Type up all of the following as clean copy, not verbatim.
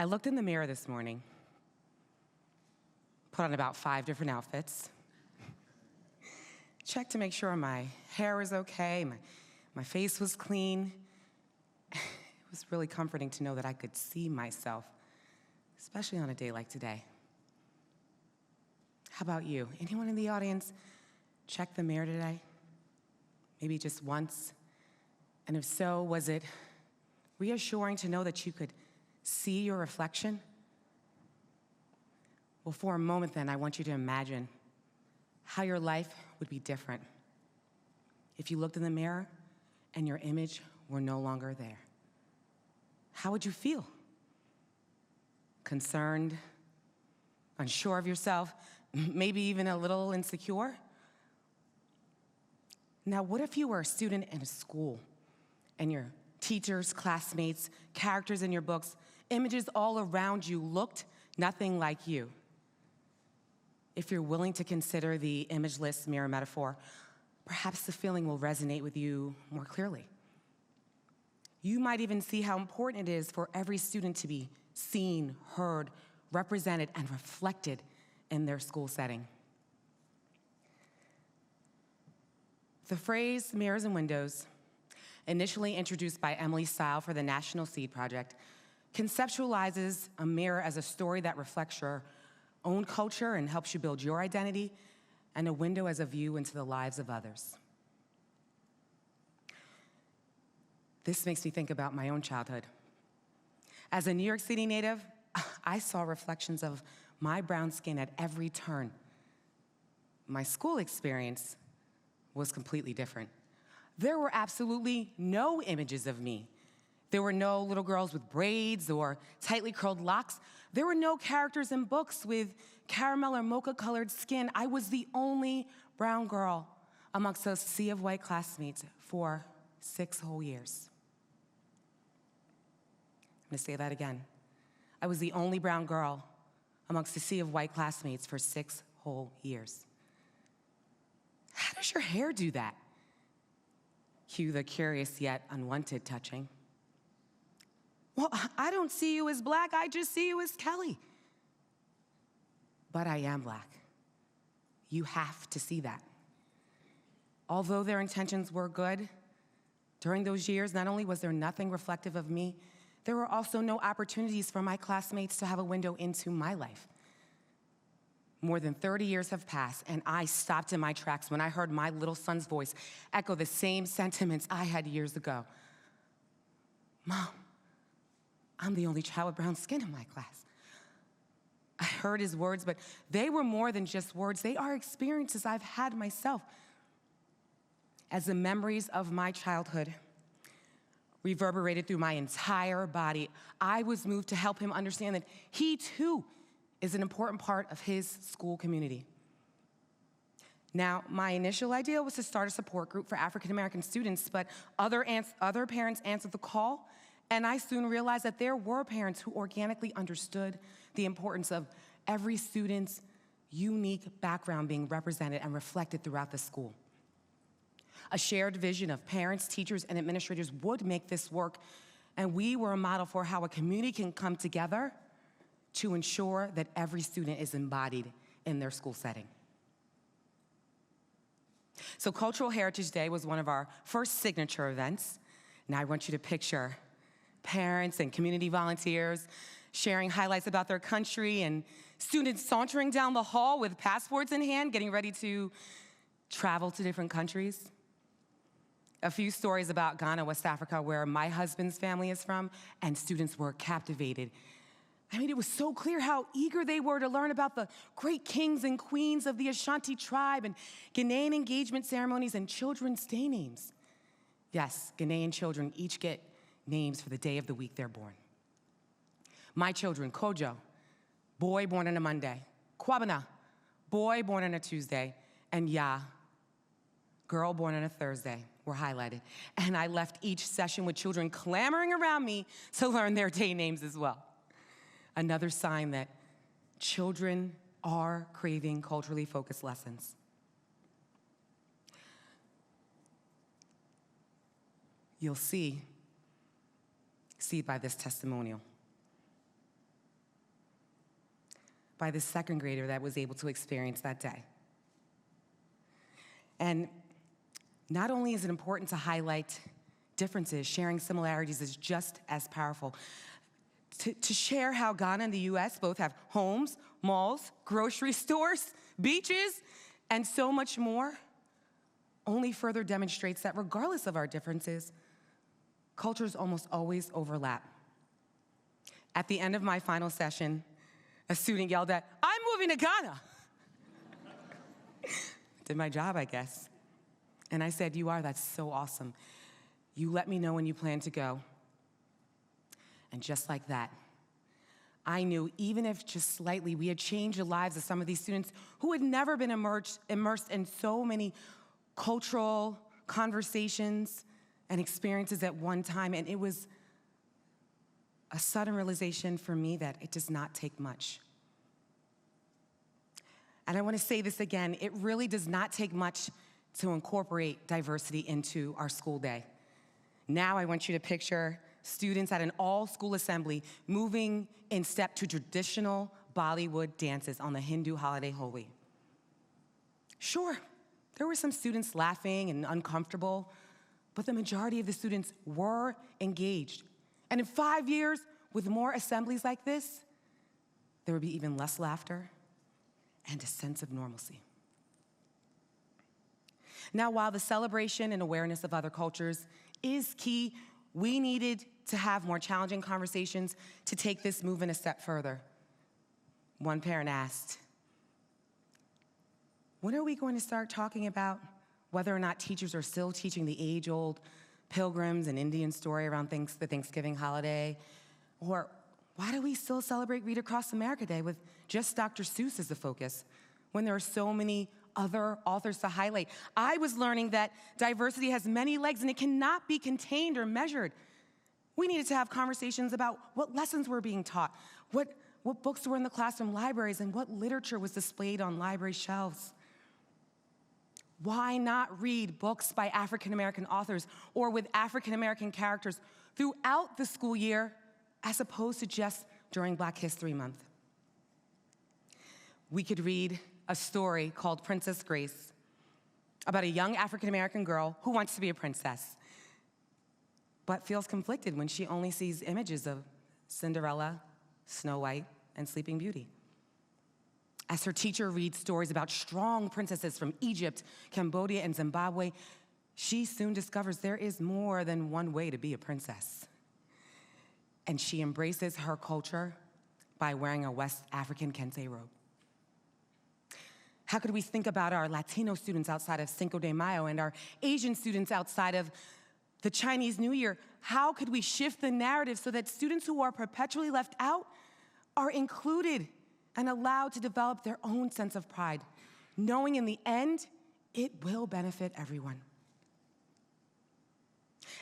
I looked in the mirror this morning, put on about 5 different outfits, checked to make sure my hair was okay, my face was clean. It was really comforting to know that I could see myself, especially on a day like today. How about you? Anyone in the audience check the mirror today? Maybe just once? And if so, was it reassuring to know that you could see your reflection? Well, for a moment then, I want you to imagine how your life would be different if you looked in the mirror and your image were no longer there. How would you feel? Concerned, unsure of yourself, maybe even a little insecure? Now, what if you were a student in a school and your teachers, classmates, characters in your books, images all around you looked nothing like you? If you're willing to consider the imageless mirror metaphor, perhaps the feeling will resonate with you more clearly. You might even see how important it is for every student to be seen, heard, represented, and reflected in their school setting. The phrase mirrors and windows, initially introduced by Emily Stile for the National Seed Project, conceptualizes a mirror as a story that reflects your own culture and helps you build your identity, and a window as a view into the lives of others. This makes me think about my own childhood. As a New York City native, I saw reflections of my brown skin at every turn. My school experience was completely different. There were absolutely no images of me. There were no little girls with braids or tightly curled locks. There were no characters in books with caramel or mocha-colored skin. I was the only brown girl amongst a sea of white classmates for 6 whole years. I'm gonna say that again. I was the only brown girl amongst a sea of white classmates for 6 whole years. How does your hair do that? Cue the curious yet unwanted touching. Well, I don't see you as black, I just see you as Kelly. But I am black. You have to see that. Although their intentions were good, during those years, not only was there nothing reflective of me, there were also no opportunities for my classmates to have a window into my life. More than 30 years have passed, and I stopped in my tracks when I heard my little son's voice echo the same sentiments I had years ago. Mom, I'm the only child with brown skin in my class. I heard his words, but they were more than just words. They are experiences I've had myself. As the memories of my childhood reverberated through my entire body, I was moved to help him understand that he too is an important part of his school community. Now, my initial idea was to start a support group for African American students, but other parents answered the call, and I soon realized that there were parents who organically understood the importance of every student's unique background being represented and reflected throughout the school. A shared vision of parents, teachers, and administrators would make this work, and we were a model for how a community can come together to ensure that every student is embodied in their school setting. So Cultural Heritage Day was one of our first signature events. Now I want you to picture parents and community volunteers sharing highlights about their country and students sauntering down the hall with passports in hand, getting ready to travel to different countries. A few stories about Ghana, West Africa, where my husband's family is from, and students were captivated. I mean, it was so clear how eager they were to learn about the great kings and queens of the Ashanti tribe and Ghanaian engagement ceremonies and children's day names. Yes, Ghanaian children each get names for the day of the week they're born. My children, Kojo, boy born on a Monday, Kwabena, boy born on a Tuesday, and Ya, girl born on a Thursday, were highlighted. And I left each session with children clamoring around me to learn their day names as well. Another sign that children are craving culturally focused lessons. You'll see by this testimonial. by the second grader that was able to experience that day. And not only is it important to highlight differences, sharing similarities is just as powerful. To share how Ghana and the US both have homes, malls, grocery stores, beaches, and so much more only further demonstrates that regardless of our differences, cultures almost always overlap. At the end of my final session, a student yelled out, "I'm moving to Ghana." Did my job, I guess. And I said, "You are, that's so awesome. You let me know when you plan to go." And just like that, I knew even if just slightly we had changed the lives of some of these students who had never been immersed in so many cultural conversations and experiences at one time. And it was a sudden realization for me that it does not take much. And I want to say this again, it really does not take much to incorporate diversity into our school day. Now I want you to picture students at an all-school assembly moving in step to traditional Bollywood dances on the Hindu holiday Holi. Sure, there were some students laughing and uncomfortable, but the majority of the students were engaged. And in 5 years, with more assemblies like this, there would be even less laughter and a sense of normalcy. Now, while the celebration and awareness of other cultures is key, we needed to have more challenging conversations to take this movement a step further. One parent asked, "When are we going to start talking about whether or not teachers are still teaching the age-old pilgrims and Indian story around the Thanksgiving holiday? Or why do we still celebrate Read Across America Day with just Dr. Seuss as the focus when there are so many other authors to highlight?" I was learning that diversity has many legs and it cannot be contained or measured. We needed to have conversations about what lessons were being taught, what books were in the classroom libraries, and what literature was displayed on library shelves. Why not read books by African-American authors or with African-American characters throughout the school year as opposed to just during Black History Month? We could read a story called Princess Grace about a young African-American girl who wants to be a princess, but feels conflicted when she only sees images of Cinderella, Snow White, and Sleeping Beauty. As her teacher reads stories about strong princesses from Egypt, Cambodia, and Zimbabwe, she soon discovers there is more than one way to be a princess. And she embraces her culture by wearing a West African kente robe. How could we think about our Latino students outside of Cinco de Mayo and our Asian students outside of the Chinese New Year? How could we shift the narrative so that students who are perpetually left out are included and allowed to develop their own sense of pride, knowing in the end, it will benefit everyone?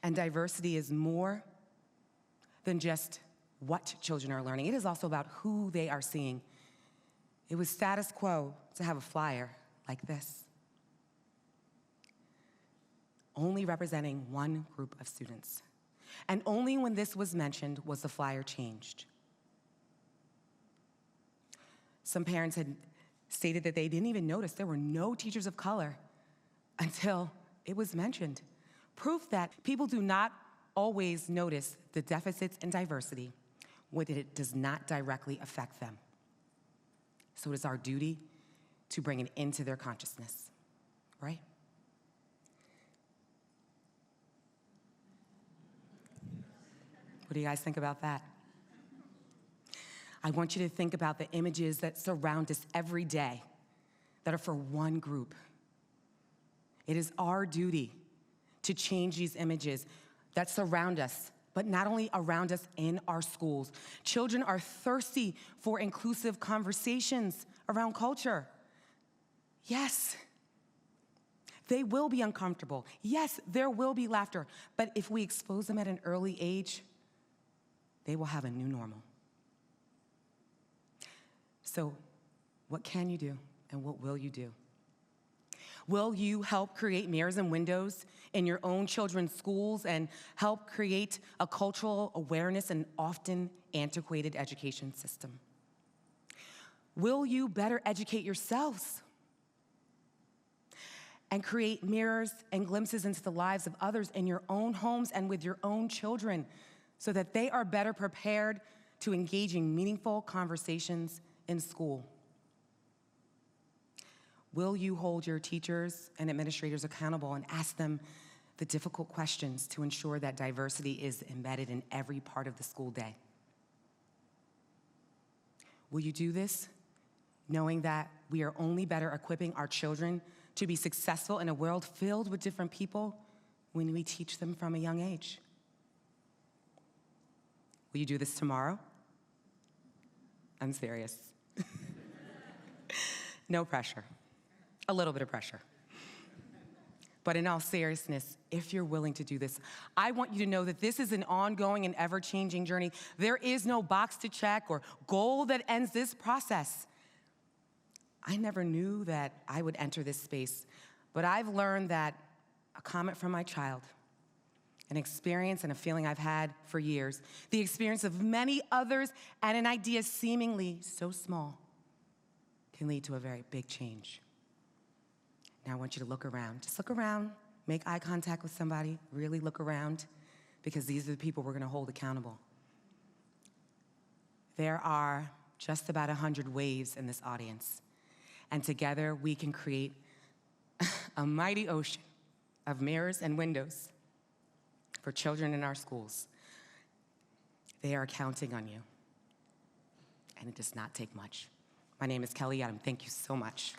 And diversity is more than just what children are learning. It is also about who they are seeing. It was status quo to have a flyer like this, only representing one group of students. And only when this was mentioned was the flyer changed. Some parents had stated that they didn't even notice there were no teachers of color until it was mentioned. Proof that people do not always notice the deficits in diversity when it does not directly affect them. So it is our duty to bring it into their consciousness, right? What do you guys think about that? I want you to think about the images that surround us every day that are for one group. It is our duty to change these images that surround us, but not only around us in our schools. Children are thirsty for inclusive conversations around culture. Yes, they will be uncomfortable. Yes, there will be laughter. But if we expose them at an early age, they will have a new normal. So, what can you do and what will you do? Will you help create mirrors and windows in your own children's schools and help create a cultural awareness and often antiquated education system? Will you better educate yourselves and create mirrors and glimpses into the lives of others in your own homes and with your own children so that they are better prepared to engage in meaningful conversations in school? Will you hold your teachers and administrators accountable and ask them the difficult questions to ensure that diversity is embedded in every part of the school day? Will you do this knowing that we are only better equipping our children to be successful in a world filled with different people when we teach them from a young age? Will you do this tomorrow? I'm serious. No pressure. A little bit of pressure. But in all seriousness, if you're willing to do this, I want you to know that this is an ongoing and ever-changing journey. There is no box to check or goal that ends this process. I never knew that I would enter this space, but I've learned that a comment from my child, an experience and a feeling I've had for years, the experience of many others, and an idea seemingly so small can lead to a very big change. Now I want you to look around. Just look around, make eye contact with somebody, really look around, because these are the people we're gonna hold accountable. There are just about 100 waves in this audience, and together we can create a mighty ocean of mirrors and windows for children in our schools. They are counting on you, and it does not take much. My name is Yiadom. Thank you so much.